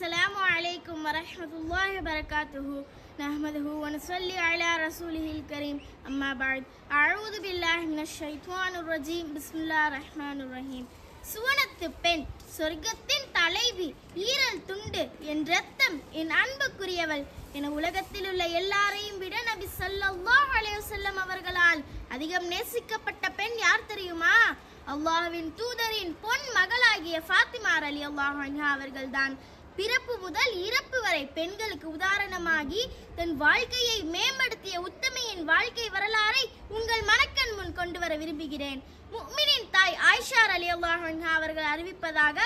السلام عليكم ورحمة الله وبركاته نحمده ونصلي على رسوله الكريم أما بعد أعوذ بالله من الشيطان الرجيم بسم الله الرحمن الرحيم சுவனத்து பெண் சொர்க்கத்தின் தலைவி ஈரல் துண்டு என் ரத்தம் என் அன்புக்குரியவள் என உலகத்தில் உள்ள எல்லாரையும் விட நபி ஸல்லல்லாஹு அலைஹி வஸல்லம் அவர்களால் அதிகம் நேசிக்கப்பட்ட பெண் யார் தெரியுமா? அல்லாஹ்வின் தூதரின் பொன் மகளாகிய ஃபாத்திமா ரலியல்லாஹு அன்ஹா அவர்கள்தான். பிறப்பு முதல் இறப்பு வரை பெண்களுக்கு உதாரணமாகி தன் வாழ்க்கையை மேம்படுத்திய உத்தமையின் வாழ்க்கை வரலாறை உங்கள் மனக்கண் முன் கொண்டு வர விரும்புகிறேன். முஃமினின் தாய் ஆயிஷா ரலியல்லாஹு அன்ஹா அவர்கள் அறிவிப்பதாக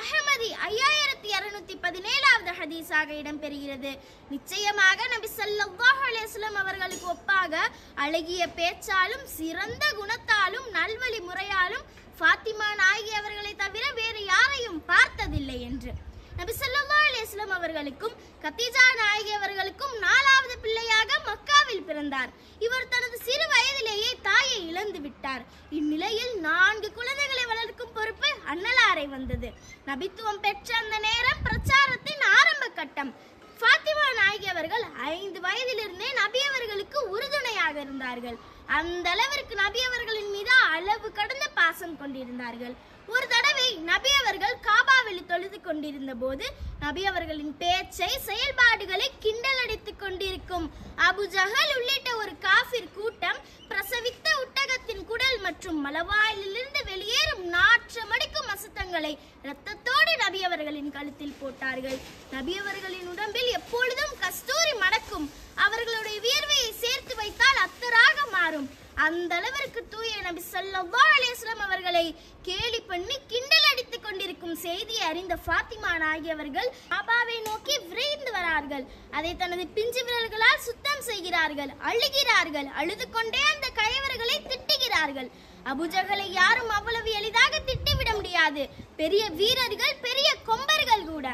அஹ்மதி 5617வது ஹதீஸாக இடம்பெறுகிறது. நிச்சயமாக நபி ஸல்லல்லாஹு அலைஹி வஸல்லம் அவர்களுக்கு ஒப்பாக அழகிய பேச்சாலும் சிறந்த குணத்தாலும் நல்வழி முறையாலும் ஃபாத்திமா நாயகி அவர்களை தவிர வேறு யாரையும் பார்த்ததில்லை என்று நபி ஸல்லல்லாஹு அலைஹி வஸல்லம் அவர்களுக்கும் கதீஜா நாயகி அவர்களுக்கும் 4வது பிள்ளையாக மக்காவில் பிறந்தார். இவர் தனது சிறு வயதிலேயே தாயை இழந்து விட்டார். இந்நிலையில் 4 குழந்தைகளை வளர்க்கும் பொறுப்பு அன்னலாரை வந்தது. நபித்துவம் பெற்ற அந்த நேரம் பிரச்சாரத்தின் ஆரம்ப கட்டம். ஃபாத்திமா நாயகி அவர்கள் 5 வயதிலிருந்தே நபி அவர்களுக்கு உறுதுணையாக இருந்தார்கள். அந்த அளவிற்கு நபி அவர்களின் மீது அளவு கடந்த பாசம் கொண்டிருந்தார்கள். ஒரு தடவை நபி அவர்கள் காபாவில் தொழுது கொண்டிருந்த போது நபி அவர்களின் பேச்சை செயல்பாடுகளை கிண்டல் அடித்துக் கொண்டிருக்கும் அபு ஜஹல் உள்ளிட்ட ஒரு காஃபிர் கூட்டம் பிரசவித்த ஒட்டகத்தின் குடல் மற்றும் மலவாயிலிருந்து வெளியேறும் நாற்றமடிக்கும் அசுத்தங்களை இரத்தத்தோடு நபி அவர்களின் கழுத்தில் போட்டார்கள். நபி அவர்களின் உடம்பில் எப்பொழுதும் கஸ்தூரி மணக்கும். அவர்களுடைய வியர்வையை சேர்த்து வைத்தால் அத்தராக மாறும். அந்த அளவிற்கு தூய நபி ஸல்லல்லாஹு அலைஹி வஸல்லம் அவர்களை கேலி பண்ணி கிண்டல் அடித்துக் கொண்டிருக்கும் செய்தியை அறிந்த ஃபாத்திமா நாயகி அவர்கள் காபாவை நோக்கி விரைந்து வரார்கள். அதை தனது பிஞ்சு விரல்களால் சுத்தம் செய்கிறார்கள், அழுகிறார்கள். அழுது கொண்டே அந்த கயவர்களை திட்டுகிறார்கள். அபூஜஹலை யாரும் அவ்வளவு எளிதாக திட்டிவிட முடியாது. பெரிய வீரர்கள், பெரிய கொம்பர்கள் கூட.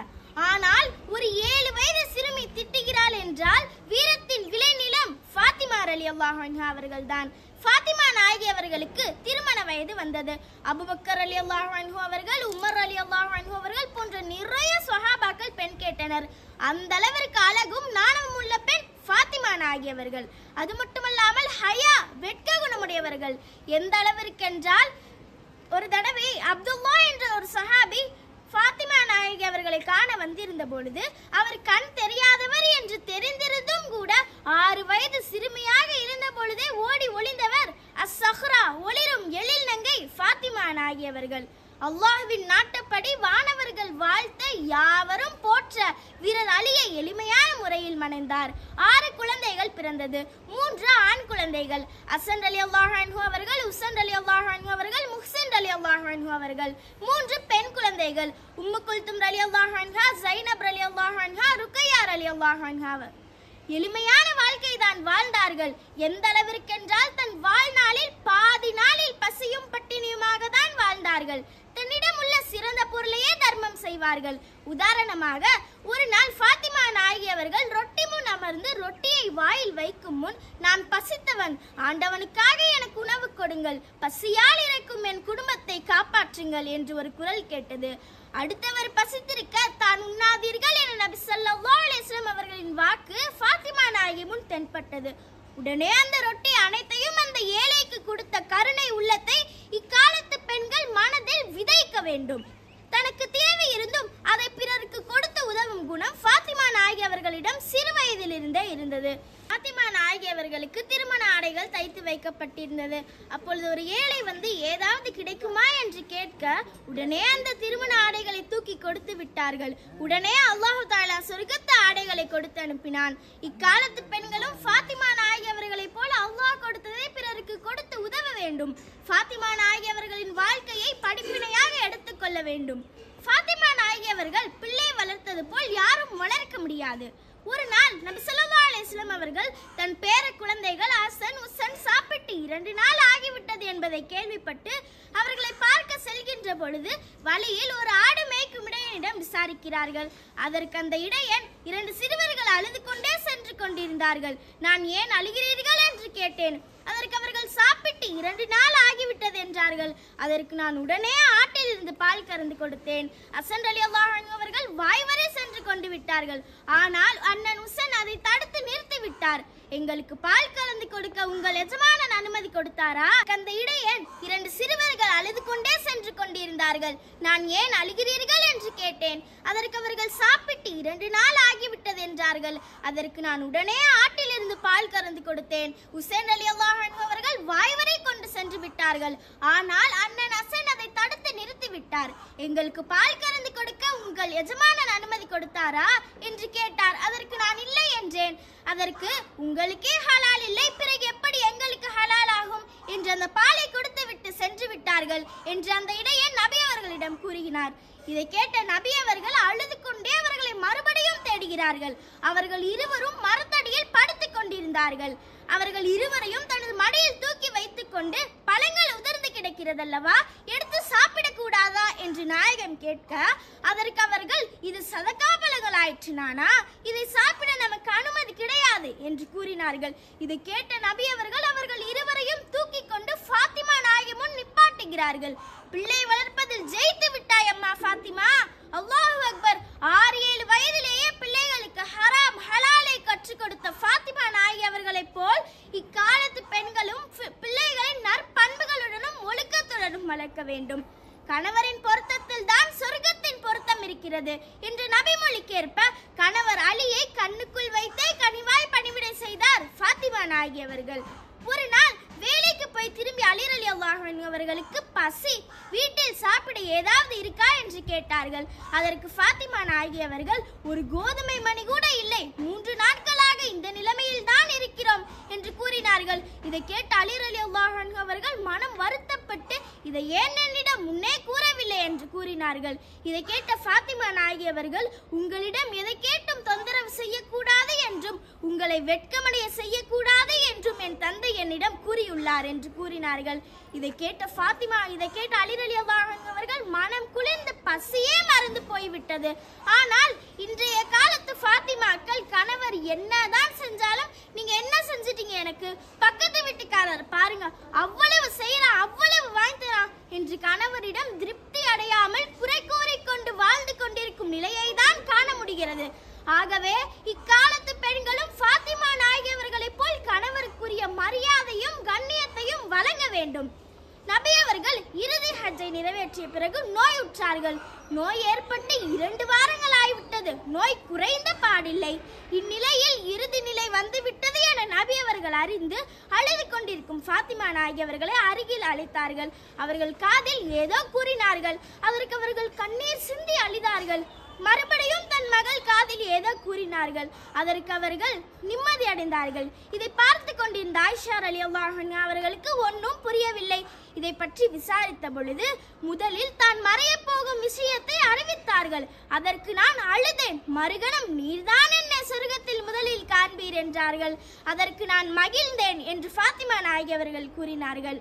ஆனால் ஒரு 7 வயது சிறுமி திட்டுகிறாள் என்றால் வீரத்தின் விளைநிலம் ஃபாத்திமா ரலியல்லாஹு அன்ஹா அவர்கள்தான். ஃபாத்திமா நாயகி அவர்களுக்கு திருமண வயது வந்தது. அபூபக்கர் ரலியல்லாஹு அன்ஹு அவர்கள், உமர் ரலியல்லாஹு அன்ஹு அவர்கள் போன்ற நிறைய சஹாபாக்கள் பெண் கேட்டனர். அந்த அளவிற்கு அழகும் நாணமும் உள்ள பெண் ஃபாத்திமா நாயகி அவர்கள். அது மட்டுமல்லாமல் ஹயா, வெட்க குணமுடையவர்கள். எந்த அளவிற்கு என்றால் ஒரு தடவை அப்துல்லா என்ற ஒரு சஹாபி ஃபாத்திமா நாயகி அவர்களை காண வந்திருந்த பொழுது அவர் கண் தெரியாதவர் என்று தெரிந்திருந்தும் கூட 6 வயது சிறுமியாக இருந்த பொழுதே ஓடி ஒளிந்தவர் அஸ்ஸஹ்ரா, ஒளிரும் எழில் நங்கை ஃபாத்திமா நாயகி அவர்கள். அல்லாஹ்வின் நாட்டப்படி வானவர்கள் வாழ்த்த யாவரும் போற்ற வீரர் அலியை எளிமையான முறையில் மணந்தார். 6 குழந்தைகள் பிறந்தது. 3 ஆண் குழந்தைகள், ஹசன் ரலியல்லாஹு அன்ஹு அவர்கள், உசன் ரலியல்லாஹு அன்ஹு அவர்கள், முஹ்சின் ரலியல்லாஹு அன்ஹு அவர்கள். 3 பெண் குழந்தைகள், உம்மு குல்தும் ரலியல்லாஹு அன்ஹா, ஜைனப் ரலியல்லாஹு அன்ஹா, ருக்கையா ரலியல்லாஹு அன்ஹா. எளிமையான வாழ்க்கை தான் வாழ்ந்தார்கள். எந்த அளவிற்கென்றால் தன் வாழ்நாளில் பாதி நாளில் பசியும் பட்டினியுமாக தான் வாழ்ந்தார்கள். தன்னிடம் உள்ள சிறந்த பொருளையே தர்மம் செய்வார்கள். உதாரணமாக ஒரு நாள் ஃபாத்திமா நாயகி அவர்கள் ரொட்டி முன் அமர்ந்து ரொட்டியை வாயில் வைக்கும் முன், நான் பசித்தவன், ஆண்டவனுக்காக எனக்கு உணவு கொடுங்கள், பசியால் இறக்கும் என் குடும்பத்தை காப்பாற்றுங்கள் என்று ஒரு குரல் கேட்டது. அடுத்தவர் பசித்திருக்க தான் உண்ணாதீர்கள் என நபி ஸல்லல்லாஹு அலைஹி வஸல்லம் அவர்களின் வாக்கு ஃபாத்திமா நாயகி முன் தென்பட்டது. உடனே அந்த ரொட்டி அனைத்தையும் அந்த ஏழைக்கு கொடுத்த கருணை உள்ளத்தை இக்காலத்து பெண்கள் மனதில் விதைக்க வேண்டும். தனக்கு தேவை இருந்தும் அதை பிறருக்கு கொடுத்து உதவும் குணம் ஃபாத்திமா நாயகி அவர்களிடம் சிறு வயதிலிருந்தே இருந்தது. ஃபாத்திமா நாயகி அவர்களுக்கு திருமண ஆடைகள் தைத்து வைக்கப்பட்டிருந்தது. அப்பொழுது ஒரு ஏழை வந்து ஏதாவது கிடைக்குமா என்று கேட்க உடனே அந்த திருமண ஆடைகளை தூக்கி கொடுத்து விட்டார்கள். உடனே அல்லாஹ் தஆலா சொர்க்கத்து ஆடைகளை கொடுத்து அனுப்பினான். இக்காலத்து பெண்களும் ஃபாத்திமா நாயகி அவர்களைப் போல அல்லாஹ் கொடுத்ததை பிறருக்கு கொடுத்து உதவ வேண்டும். ஃபாத்திமா நாயகி அவர்களின் வாழ்க்கையை படிப்பினையாக எடுத்துக்கொள்ள வேண்டும். ஃபாத்திமா நாயகி அவர்கள் பிள்ளை வளர்த்தது போல் யாரும் வளர்க்க முடியாது. ஒரு நாள் நபி ஸல்லல்லாஹு அலைஹி வஸல்லம் அவர்கள் தன் பேர குழந்தைகள் ஹசன், உசன் சாப்பிட்டு 2 நாள் ஆகிவிட்டது என்பதை கேள்விப்பட்டு அவர்களை பார்க்க செல்கின்ற பொழுது வழியில் ஒரு ஆடு மேய்க்கும் இடையனிடம் விசாரிக்கிறார்கள். அதற்கு அந்த இடையன் 2 சிறுவர்கள் அழுது கொண்டே சென்று கொண்டிருந்தார்கள். நான் ஏன் அழுகிறீர்கள் என்று கேட்டேன். அதற்கு அவர்கள் அவர்கள் சாப்பிட்டு 2 நாள் ஆகிவிட்டது என்றார்கள். அதற்கு நான் உடனே ஆட்டில் இருந்து பால் கறந்து கொடுத்தேன். ஹசன் ரலியல்லாஹு அன்ஹு அவர்கள் வாய்வரை சென்று கொண்டு விட்டார்கள். ஆனால் அண்ணன் ஹுசைன் அதை தடுத்து நிறுத்தி விட்டார். எங்களுக்கு பால் கலந்து கொடுக்க உங்கள் எஜமானன் அனுமதி கொடுத்தாரா? அந்த இடையன் 2 சிறுவர்கள் அழுது கொண்டே சென்று கொண்டிருந்தார்கள். நான் ஏன் அழுகிறீர்கள் என்று கேட்டேன். அதற்கு அவர்கள் சாப்பிட்டு 2 நாள் ஆகிவிட்டது என்றார்கள். அதற்கு நான் உடனே ஆட்டிலிருந்து பால் கறந்து கொடுத்தேன். ஹுசைன் ரலியல்லாஹு அன்ஹு அவர்கள் வாய்வரை கொண்டு சென்று விட்டார்கள். ஆனால் அண்ணன் ஹசன் அதை தடுத்து நிறுத்தி விட்டார். எங்களுக்கு பால் கறந்து கொடுக்க உங்கள் எஜமானன் அனுமதி கொடுத்தாரா என்று கேட்டார். அதற்கு நான் இல்லை என்றேன். அதற்கு உங்களுக்கே ஹலால் இல்லை, பிறகு எப்படி எங்களுக்கு ஹலால் ஆகும் என்று அந்த பாலை கொடுத்து விட்டு சென்று விட்டார்கள் என்று அந்த இடையன் நபி அவர்களிடம் கூறினார். இதை கேட்ட நபி அவர்கள் அழுது கொண்டே அவர்களை மறுபடியும் தேடுகிறார்கள். அவர்கள் இருவரும் மரத்தடியில் படுத்துக் கொண்டிருந்தார்கள். அவர்கள் இருவரையும் தனது மடியில் தூக்கி வைத்துக் கொண்டு பழங்கள் உதிர்ந்து கிடக்கிறதல்லவா, எடுத்து சாப்பிடக் கூடாதா என்று நாயகம் கேட்க, அதற்கு அவர்கள் இது சதகா பழங்கள் ஆயிற்று நானா, இதை சாப்பிட நமக்கு அனுமதி கிடையாது என்று கூறினார்கள். இதை கேட்ட நபி அவர்கள் அவர்கள் இருவரையும் தூக்கி கொண்டு ஃபாத்திமா நாயகி முன் நிப்பாட்டுகிறார்கள். பிள்ளை வளர்ப்பதில் ஜெயித்து விட்டாய் அம்மா ஃபாத்திமா, அல்லாஹு அக்பர். 6-7 வயதிலேயே பிள்ளைகளுக்கு ஹராம் ஹலாலை கற்றுக் கொடுத்த ஃபாத்திமா நாயகி அவர்களைப் போல் இக்காலத்து பெண்களும் பிள்ளைகளின் நற்பண்புகளுடனும் ஒழுக்கத்துடனும் வளர்க்க வேண்டும். கணவரின் பொருத்தத்தில் தான் சொர்க்கத்தின் பொருத்தம் இருக்கிறது என்று நபிமொழிக்கேற்ப கணவர் அலியை கண்ணுக்குள் வைத்தே கனிவாய் பணிவிடை செய்தார் ஃபாத்திமா நாயகி அவர்கள். ஒரு நாள் வேலைக்கு போய் திரும்பி அலி ரலியல்லாஹு அன்ஹு அவர்களுக்கு பசி, வீட்டில் சாப்பிட ஏதாவது இருக்கா என்று கேட்டார்கள். அதற்கு ஃபாத்திமா நாயகி அவர்கள் ஒரு கோதுமை மணி கூட இல்லை, 3 நாட்களாக இந்த நிலைமையில் தான் இருக்கிறோம் என்று கூறினார்கள். இதை கேட்ட அலி ரலியல்லாஹு அன்ஹு அவர்கள் மனம் வருத்தப்பட்டு இதை ஏன் என்னிடம் முன்னே கூறவில்லை என்று கூறினார்கள். இதை கேட்ட ஃபாத்திமா நாயகி அவர்கள் உங்களிடம் எதை கேட்டும் தொந்தரவு செய்யக்கூடாது என்றும் உங்களை வெட்கமடைய செய்யக்கூடாது என்றும் என் தந்தை என்னிடம் கூறியுள்ளார் என்று கூறினார்கள். இதை கேட்ட அலி ரலியல்லாஹு அன்ஹு அவர்கள் மனம் குளிர்ந்து பசியே மறந்து போய்விட்டது. ஆனால் இன்றைய காலத்து ஃபாத்திமாக்கள் கணவர் என்னதான் செஞ்சாலும் நீங்க என்ன செஞ்சிட்டீங்க, எனக்கு பக்கத்து வீட்டுக்காரர் பாருங்க அவ்வளவு செய்யறான், அவ்வளவு வாய்த்தறான் என்று கணவரிடம் திருப்தி அடையாமல் குறை கூறிக்கொண்டு வாழ்ந்து கொண்டிருக்கும் நிலையை தான் காண முடிகிறது. ஆகவே இக்காலத்து பெண்களும் ஃபாத்திமா நாயகி அவர்களைப் போல் கணவருக்குரிய மரியாதையும் கண்ணியத்தையும் வழங்க வேண்டும். நபி அவர்கள் இறுதி ஹஜ்ஜை நிறைவேற்றிய பிறகு நோய் உற்றார்கள். நோய் ஏற்பட்டு 2 வாரங்கள் ஆகிவிட்டது. நோய் குறைந்த பாடில்லை. இந்நிலையில் இறுதி நிலை வந்துவிட்டது என நபி அவர்கள் அறிந்து அழுது கொண்டிருக்கும் ஃபாத்திமா நாயகி அவர்களை அருகில் அழைத்தார்கள். அவர்கள் காதில் ஏதோ கூறினார்கள். அதற்கு அவர்கள் கண்ணீர் சிந்தி அழுதார்கள். மறுபடியும் தன் மகள் காதில் ஏதோ கூறினார்கள். அதற்கு அவர்கள் நிம்மதி அடைந்தார்கள். இதை பார்த்து கொண்டிருந்த ஆயிஷா ரலியல்லாஹு அன்ஹா அவர்களுக்கு ஒன்றும் புரியவில்லை. இதை பற்றி விசாரித்த பொழுது முதலில் தான் மறைய போகும் விஷயத்தை அறிவித்தார்கள். அதற்கு நான் அழுதேன். மறுகணம் நீர்தான் என்னை சொர்க்கத்தில் முதலில் காண்பீர் என்றார்கள். அதற்கு நான் மகிழ்ந்தேன் என்று ஃபாத்திமா நாயகி அவர்கள் கூறினார்கள்.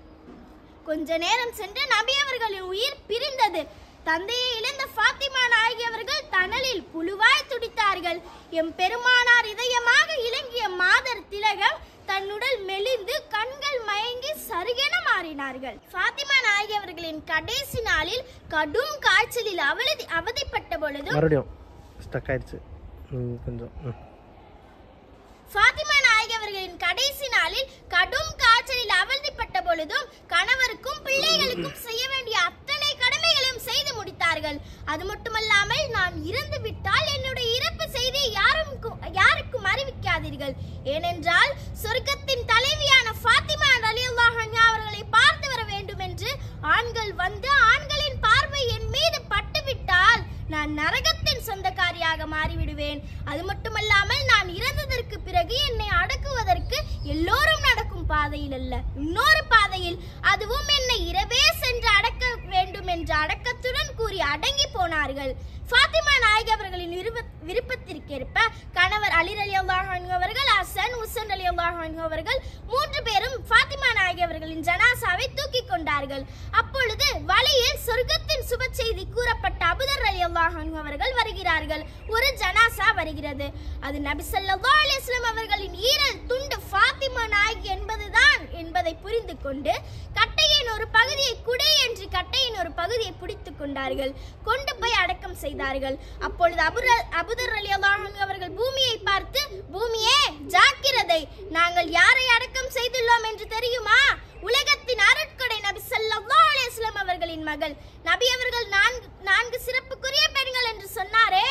கொஞ்ச நேரம் சென்று நபி அவர்களின் உயிர் பிரிந்தது. தந்தையை இழந்த ஃபாத்திமா நாயகி அவர்கள் தணலில் புழுவாய் துடித்தார்கள். எம் பெருமானார் இதயமாக இலங்கிய மாதர் திலகம் தன்னுடல் மெலிந்து கண்கள் மயங்கி சருகென மாறினார்கள். ஃபாத்திமா நாயகி அவர்களின் கடைசி நாளில் கடும் காய்ச்சலில் அவதிப்பட்ட பொழுது ஃபாத்திமா நாயகி அவர்களின் கடைசி நாளில் கடும் காய்ச்சலில் அவதிப்பட்ட பொழுதும் கணவருக்கும் பிள்ளைகளுக்கும் செய்ய வேண்டிய அத்தனை கடமைகளையும் செய்து முடித்தார்கள். அது மட்டுமல்லாமல் நான் இறந்து விட்டால் என்னுடைய இறப்பு செய்தியை யாருக்கும் அறிவிக்காதீர்கள், ஏனென்றால் சொர்க்கத்தின் தலைவியான ஃபாத்திமா ரலியல்லாஹு அன்ஹா அவர்களை பார்த்து வர வேண்டும் என்று ஆண்கள் வந்து ஆண்களின் பார்வை என் மீது பட்டுவிட்டால் நான் நரகத்தின் சொந்தக்காரியாக மாறிவிடுவேன். அது மட்டுமல்லாமல் நான் இறந்ததற்கு பிறகு என்னை அடக்குவதற்கு எல்லோரும் நடக்கும் பாதையில் அல்ல, இன்னொரு பாதையில், அதுவும் என்னை இரவே சென்று அடக்க வேண்டும் என்ற அடக்கத்துடன் கூறி அடங்கி போனார்கள். ஃபாத்திமா நாயகி அவர்களின் விருப்பத்திற்கேற்ப கணவர் அலி ரலியல்லாஹு அன்ஹு அவர்கள், ஹசன் ஹுசைன் ரலியல்லாஹு அன்ஹு அவர்கள் 3 பேரும் ஃபாத்திமா நாயகி அவர்களின் ஜனாசாவை தூக்கி கொண்டார்கள். அப்பொழுது வழியில் சொர்க்கத்தின் சுப செய்தி கூறப்பட்ட அபூதர் ரலியல்லாஹு அன்ஹு அவர்கள் வருகிறார்கள். ஒரு ஜனாசா வருகிறது. அது நபி ஸல்லல்லாஹு அலைஹி வஸல்லம் அவர்களின் ஈரல் துண்டு ஃபாத்திமா நாயகி என்பதை புரிந்து கொண்டு கட்டையின் ஒரு பகுதியை குடை என்று கட்டையின் ஒரு பகுதியை பிடித்துக் கொண்டார்கள். கொண்டு போய் அடக்கம் செய்தார்கள். அப்பொழுது அபூதர் ரலியல்லாஹு அன்ஹு அவர்கள் பூமியை பார்த்து, பூமியே ஜாக்கிரதை, நாங்கள் யாரை அடக்கம் செய்துள்ளோம் என்று தெரியுமா? உலகத்தின் அருட்கொடை நபி ஸல்லல்லாஹு அலைஹி வஸல்லம் அவர்களின் மகள். நபி அவர்கள் நான்கு சிறப்புக்குரிய பெண்கள் என்று சொன்னாரே,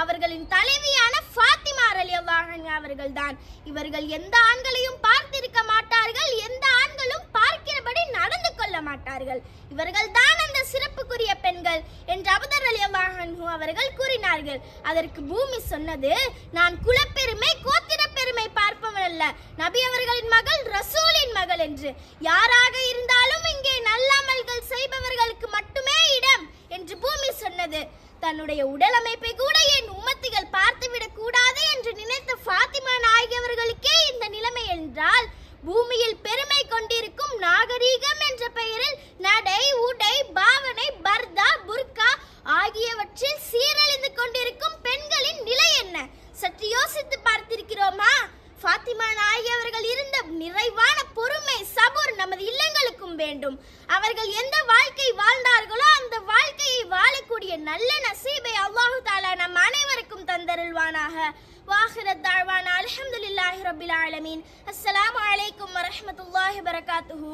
அவர்களின் தலைவியான ஃபாத்திமா ரலியல்லாஹு அன்ஹா அவர்கள்தான். இவர்கள் எந்த ஆண்களையும் பார்த்திருக்க மாட்டார்கள், எந்த ஆண்களும் பார்க்கிறபடி நடந்து கொள்ள மாட்டார்கள். இவர்கள் தான் அந்த சிறப்புக்குரிய பெண்கள் என்று அபூதர் ரலியல்லாஹு அன்ஹு அவர்கள் கூறினார்கள். அதற்கு பூமி சொன்னது, நான் குலப்பெருமை கோத்திர பெருமை பார்ப்பவன் அல்ல, நபி அவர்களின் மகள், ரசூலின் மகள் என்று. யாராக இருந்தாலும் இங்கே நல்ல அமல்கள் செய்பவர்களுக்கு மட்டுமே இடம் என்று பூமி சொன்னது. தன்னுடைய உடல் அமைப்பை கூட என் உம்மத்திகள் பார்த்துவிடக் கூடாது என்று நினைத்த ஃபாத்திமா நாயகி அவர்களுக்கே இந்த நிலைமை என்றால், பூமியில் பெருமை கொண்டிருக்கும் நாகரீகம் என்ற பெயரில் நடை, உடை, பாவனை, பர்தா, புர்கா ஆகியவற்றில் சீரழிந்து கொண்டிருக்கும் பெண்களின் நிலை என்ன? சற்று யோசித்து பார்த்திருக்கிறோமா? ஃபாத்திமா நாயகி அவர்கள் இருந்த நிறைவான பொறுமை, சபூர் நமது இல்லங்களுக்கும் வேண்டும். அவர்கள் எந்த வாழ்க்கை வாழ்ந்தார்களோ அந்த வாழ்க்கையை வாழக்கூடிய நல்ல நசீபை அல்லாஹு தஆலா நம் அனைவருக்கும் தந்தருள்வானாக. வாஹிரத் தஅவானா அல்ஹம்துலில்லாஹி ரப்பில் ஆலமீன். அஸ்ஸலாமு அலைக்கும் வரஹ்மத்துல்லாஹி வபரகாத்துஹு.